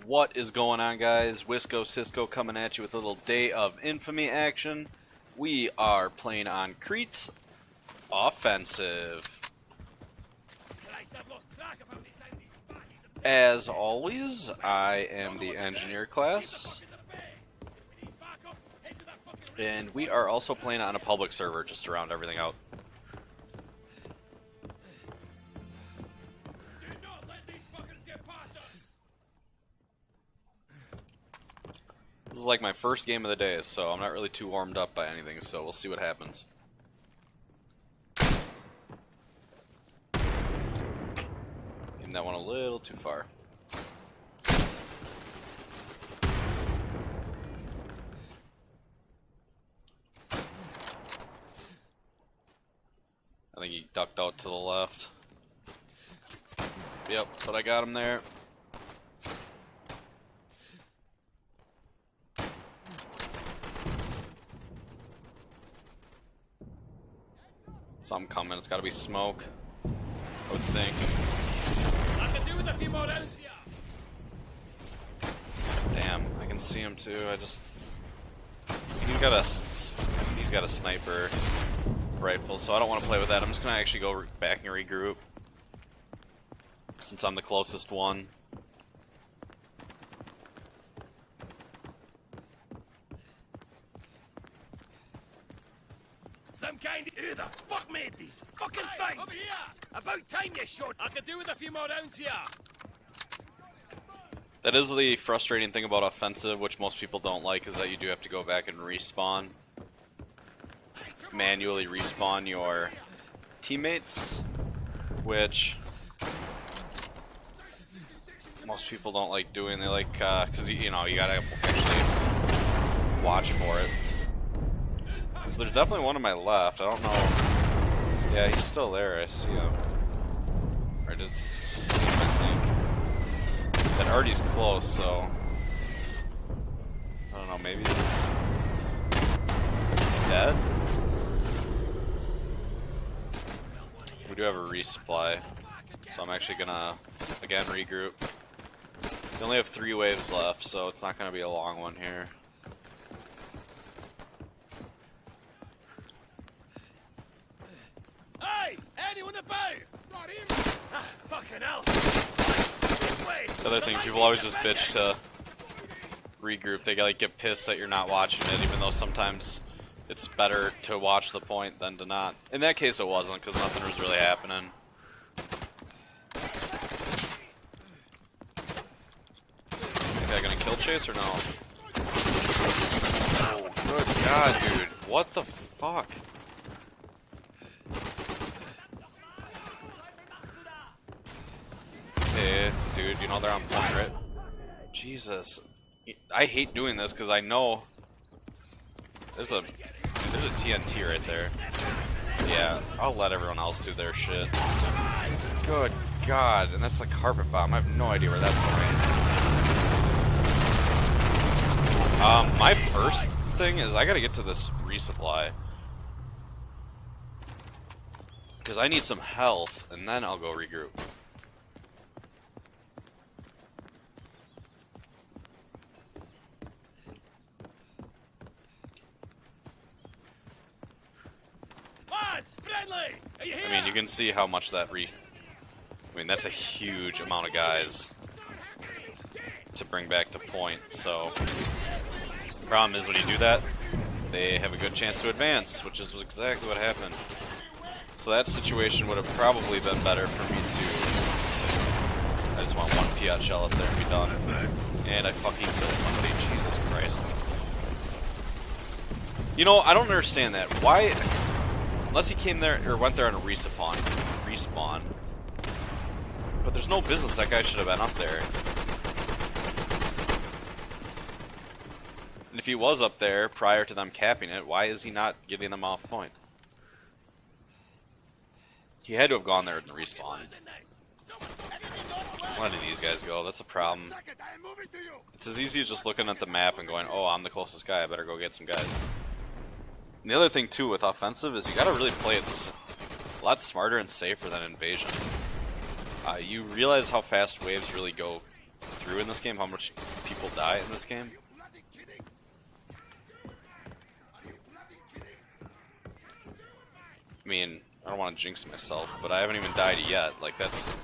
What is going on, guys? Wisco, Cisko coming at you with a little day of Infamy action. We are playing on Crete Offensive. As always, I am the engineer class. And we are also playing on a public server just to round everything out. This is like my first game of the day, so I'm not really too warmed up by anything, so we'll see what happens. Getting that one a little too far. I think he ducked out to the left. Yep, but I got him there. Something coming, it's gotta be smoke, I would think. I can do with a few more rounds here. Damn, I can see him too, he's got a sniper rifle, so I don't want to play with that. I'm just gonna actually go back and regroup, since I'm the closest one. Some kind of... Who the fuck made these fucking things? Over here! About time you showed... I could do with a few more rounds here. That is the frustrating thing about offensive, which most people don't like, is that you do have to go back and respawn. Manually respawn your teammates, which most people don't like doing. They like, because, you know, you gotta actually watch for it. So there's definitely one on my left. I don't know. Yeah, he's still there. I see him. Or I did see him, I think. That Artie's close, so I don't know. Maybe it's dead. We do have a resupply, so I'm actually gonna again regroup. We only have 3 waves left, so it's not gonna be a long one here. Anyone about? Ah, fucking hell. The other thing, people always just bitch to regroup. They like get pissed that you're not watching it, even though sometimes it's better to watch the point than to not. In that case, it wasn't, because nothing was really happening. Okay, gonna kill chase or no? Oh, good God, dude! What the fuck? Hey, dude, you know they're on point, right? Jesus. I hate doing this because I know there's a TNT right there. Yeah, I'll let everyone else do their shit. Good God, and that's like carpet bomb. I have no idea where that's going. My first thing is I gotta get to this resupply. Because I need some health, and then I'll go regroup. I mean, you can see how much that I mean, that's a huge amount of guys to bring back to point, so the problem is when you do that, they have a good chance to advance, which is exactly what happened. So that situation would have probably been better for me to... I just want one Piat shell up there and be done. And I fucking killed somebody, Jesus Christ. You know, I don't understand that. Why... Unless he came there, or went there on a respawn. But there's no business that guy should have been up there. And if he was up there prior to them capping it, why is he not getting them off point? He had to have gone there in the respawn. Why did these guys go? That's a problem. It's as easy as just looking at the map and going, oh, I'm the closest guy, I better go get some guys. And the other thing too with offensive is you gotta really play it a lot smarter and safer than invasion. You realize how fast waves really go through in this game, how much people die in this game. I mean, I don't want to jinx myself, but I haven't even died yet. Like, that's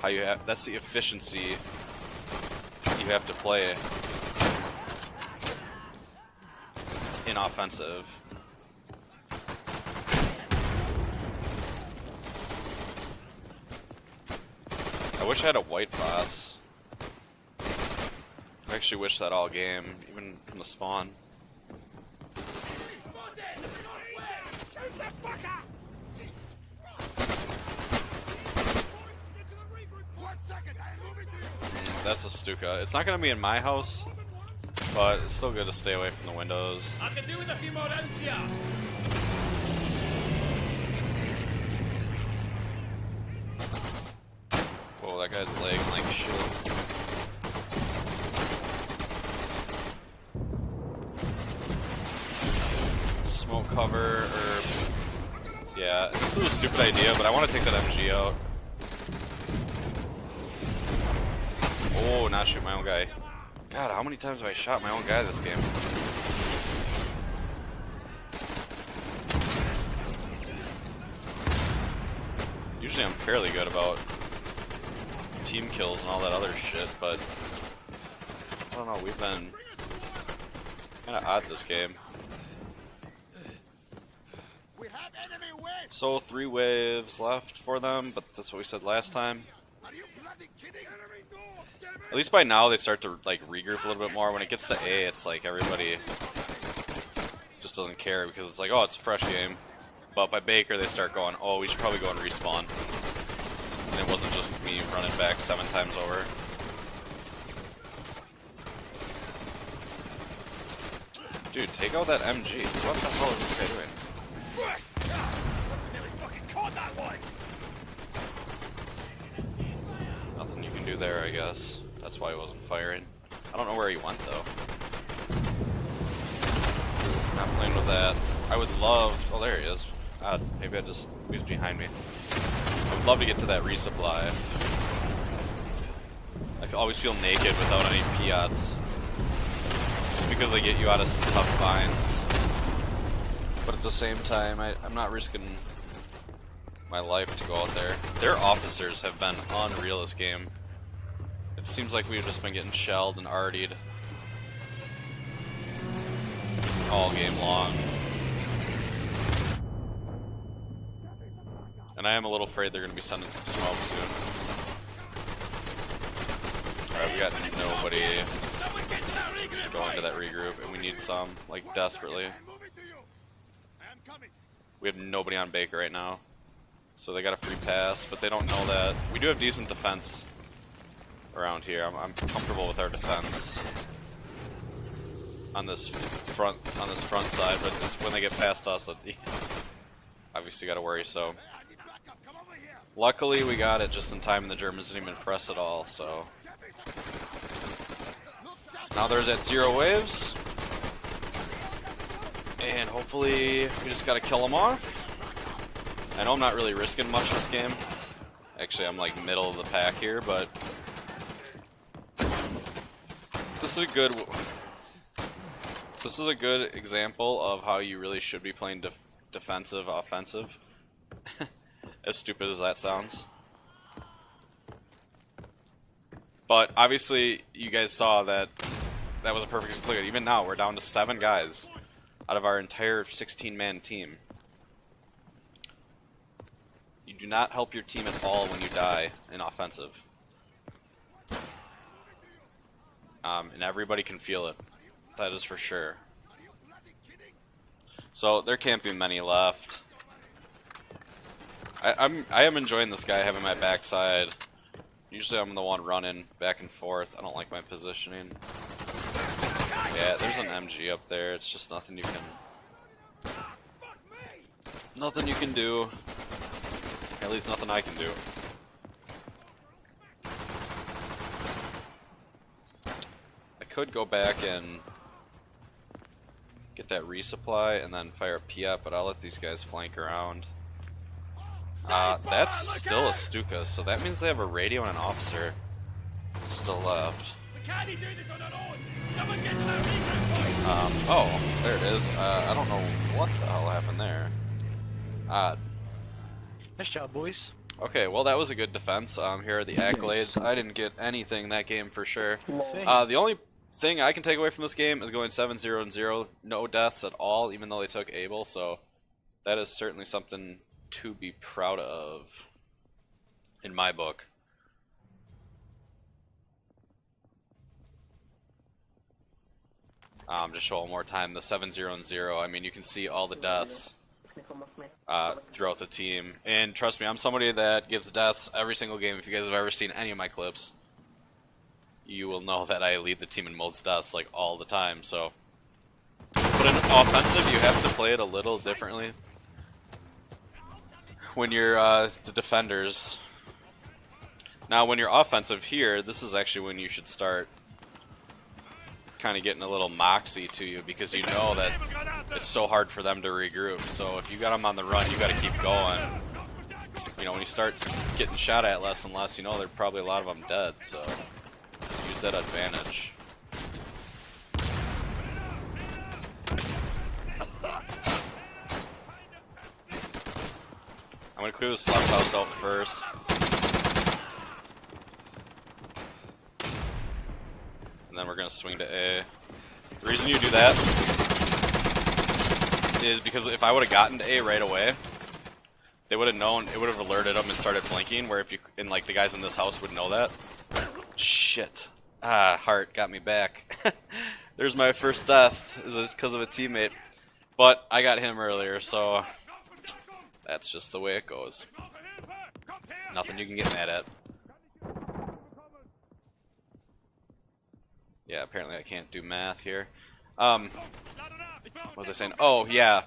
how you have, that's the efficiency you have to play in offensive. I wish I had a white boss. I actually wish that all game, even from the spawn. That's a Stuka. It's not going to be in my house, but it's still good to stay away from the windows. I could do with a few more rounds here. Whoa, that guy's lagging like shit. Smoke cover, or... Yeah, this is a stupid idea, but I want to take that MG out. Oh, not shoot my own guy. God, how many times have I shot my own guy this game? Usually I'm fairly good about team kills and all that other shit, but I don't know, we've been kind of odd this game. So 3 waves left for them, but that's what we said last time. At least by now they start to like regroup a little bit more. When it gets to A, it's like everybody just doesn't care because it's like, oh, it's a fresh game. But by Baker, they start going, oh, we should probably go and respawn. And it wasn't just me running back 7 times over. Dude, take out that MG. What the hell is this guy doing? Nearly fucking caught that one. Nothing you can do there, I guess. That's why he wasn't firing. I don't know where he went, though. Not playing with that. I would love... Oh, there he is. Maybe I just... He's behind me. I would love to get to that resupply. I can always feel naked without any Piats. Just because they get you out of some tough binds. But at the same time, I'm not risking my life to go out there. Their officers have been unreal this game. It seems like we've just been getting shelled and artied all game long. And I am a little afraid they're going to be sending some smoke soon. Alright, we got nobody to go into that regroup, and we need some, like, desperately. We have nobody on Baker right now. So they got a free pass, but they don't know that. We do have decent defense around here. I'm comfortable with our defense on this front side, but it's when they get past us that obviously got to worry. So luckily we got it just in time, and the Germans didn't even press at all. So now there's at 0 waves, and hopefully we just got to kill them off. I know I'm not really risking much this game. Actually, I'm like middle of the pack here, but this is a good example of how you really should be playing defensive, offensive. As stupid as that sounds. But obviously, you guys saw that that was a perfect example. Even now, we're down to 7 guys out of our entire 16-man team. You do not help your team at all when you die in offensive. And everybody can feel it. That is for sure. So there can't be many left. I am enjoying this guy having my backside. Usually I'm the one running back and forth. I don't like my positioning. Yeah, there's an MG up there. It's just nothing you can do. At least nothing I can do. I could go back and get that resupply and then fire a Piat, but I'll let these guys flank around. That's still a Stuka, so that means they have a radio and an officer still still left. We can't do this on our own. Someone get to that regroup point. Oh, there it is. I don't know what the hell happened there. Odd. Nice job, boys. Okay, well that was a good defense. Here are the accolades. I didn't get anything that game for sure. Same. The only thing I can take away from this game is going 7-0-0, no deaths at all, even though they took Abel. So that is certainly something to be proud of in my book. Just show one more time the 7-0-0. I mean, you can see all the deaths throughout the team. And trust me, I'm somebody that gives deaths every single game. If you guys have ever seen any of my clips, you will know that I lead the team in most deaths like all the time. So, but in offensive, you have to play it a little differently. When you're the defenders. Now, when you're offensive here, this is actually when you should start kind of getting a little moxie to you, because you know that it's so hard for them to regroup. So if you got them on the run, you got to keep going. You know, when you start getting shot at less and less, you know, there are probably a lot of them dead. So use that advantage. I'm gonna clear this left house out first. And then we're going to swing to A. The reason you do that is because if I would have gotten to A right away, they would have known, it would have alerted them and started blinking, where if you, and like the guys in this house would know that. Shit. Ah, heart got me back. There's my first death, is because of a teammate. But I got him earlier, so that's just the way it goes. Nothing you can get mad at. Yeah, apparently I can't do math here. What was I saying? Oh, yeah.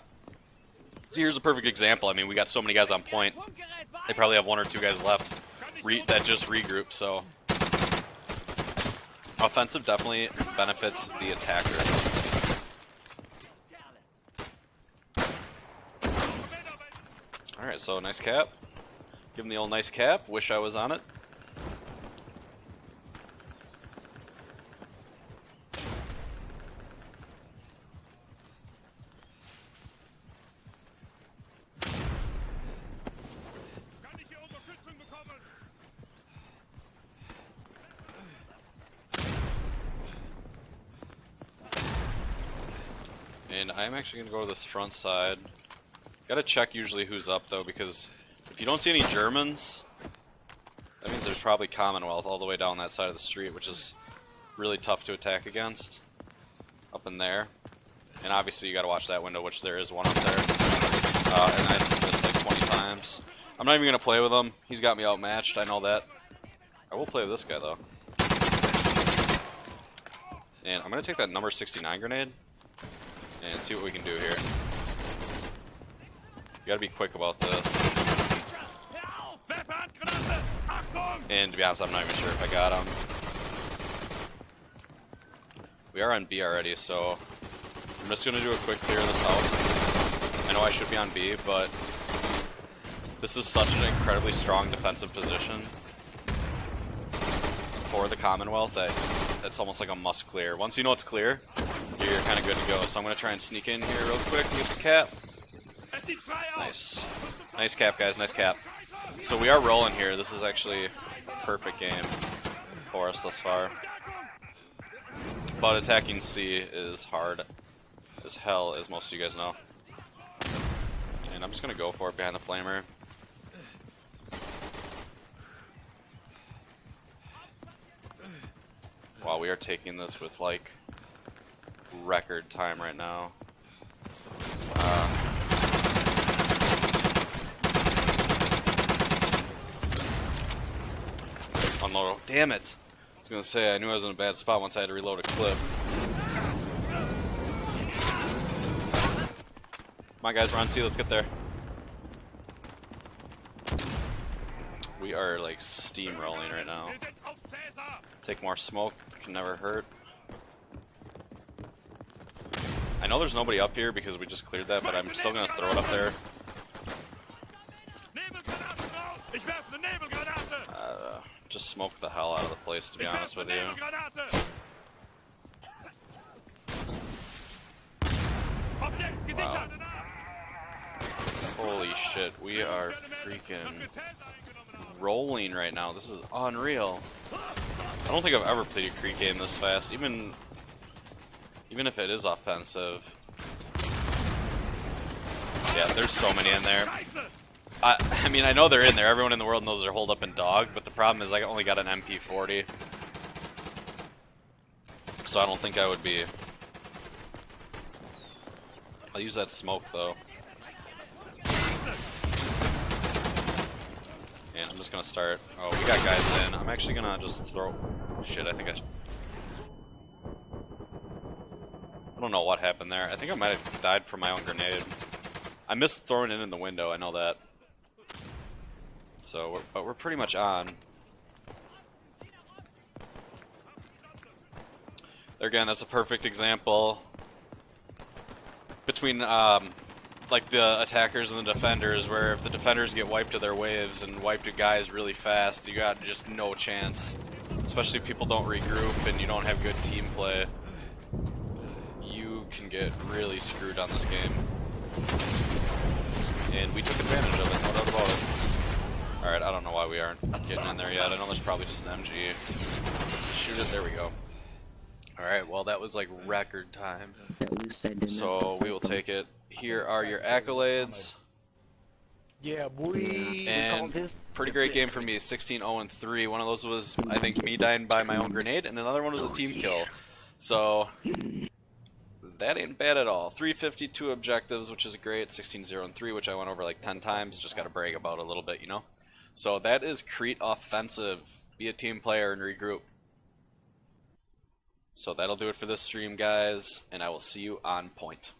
See, here's a perfect example. I mean, we got so many guys on point. They probably have one or two guys left that just regroup, so. Offensive definitely benefits the attacker. Alright, so nice cap. Give him the old nice cap. Wish I was on it. And I'm actually going to go to this front side. Gotta check usually who's up though, because if you don't see any Germans, that means there's probably Commonwealth all the way down that side of the street, which is really tough to attack against. Up in there. And obviously you gotta watch that window, which there is one up there. And I just missed like 20 times. I'm not even going to play with him. He's got me outmatched, I know that. I will play with this guy though. And I'm going to take that number 69 grenade and see what we can do here. You gotta be quick about this. And to be honest, I'm not even sure if I got him. We are on B already, so I'm just gonna do a quick clear of this house. I know I should be on B, but this is such an incredibly strong defensive position for the Commonwealth that it's almost like a must clear. Once you know it's clear, you're kind of good to go. So I'm going to try and sneak in here real quick and get the cap. Nice. Nice cap, guys. Nice cap. So we are rolling here. This is actually a perfect game for us thus far. But attacking C is hard as hell, as most of you guys know. And I'm just going to go for it behind the flamer. Wow, we are taking this with like record time right now. Unload. Damn it! I was gonna say I knew I was in a bad spot once I had to reload a clip. Come on, guys, we're on C. Let's get there. We are like steamrolling right now. Take more smoke. Can never hurt. I know there's nobody up here because we just cleared that, but I'm still gonna throw it up there. Just smoke the hell out of the place, to be honest with you. Wow. Holy shit, we are freaking rolling right now. This is unreal. I don't think I've ever played a Crete game this fast, even if it is offensive. Yeah, there's so many in there. I mean, I know they're in there. Everyone in the world knows they're holed up in dog, but the problem is I only got an MP40. So I don't think I would be... I'll use that smoke, though. And I'm just gonna start... Oh, we got guys in. I'm actually gonna just throw... Shit, I think I should... I don't know what happened there. I think I might have died from my own grenade. I missed throwing it in the window, I know that. So, but we're pretty much on. There again, that's a perfect example between like the attackers and the defenders, where if the defenders get wiped to their waves and wiped to guys really fast, you got just no chance. Especially if people don't regroup and you don't have good team play. You can get really screwed on this game. And we took advantage of it, no doubt about it. Alright, I don't know why we aren't getting in there yet. I know there's probably just an MG. Shoot it, there we go. Alright, well that was like record time. So we will take it. Here are your accolades. Yeah, boy. And pretty great game for me, 16-0-3. One of those was, I think, me dying by my own grenade, and another one was a team kill. So... that ain't bad at all. 352 objectives, which is great. 16-0-3, which I went over like 10 times. Just got to brag about a little bit, you know? So that is Crete Offensive. Be a team player and regroup. So that'll do it for this stream, guys, and I will see you on point.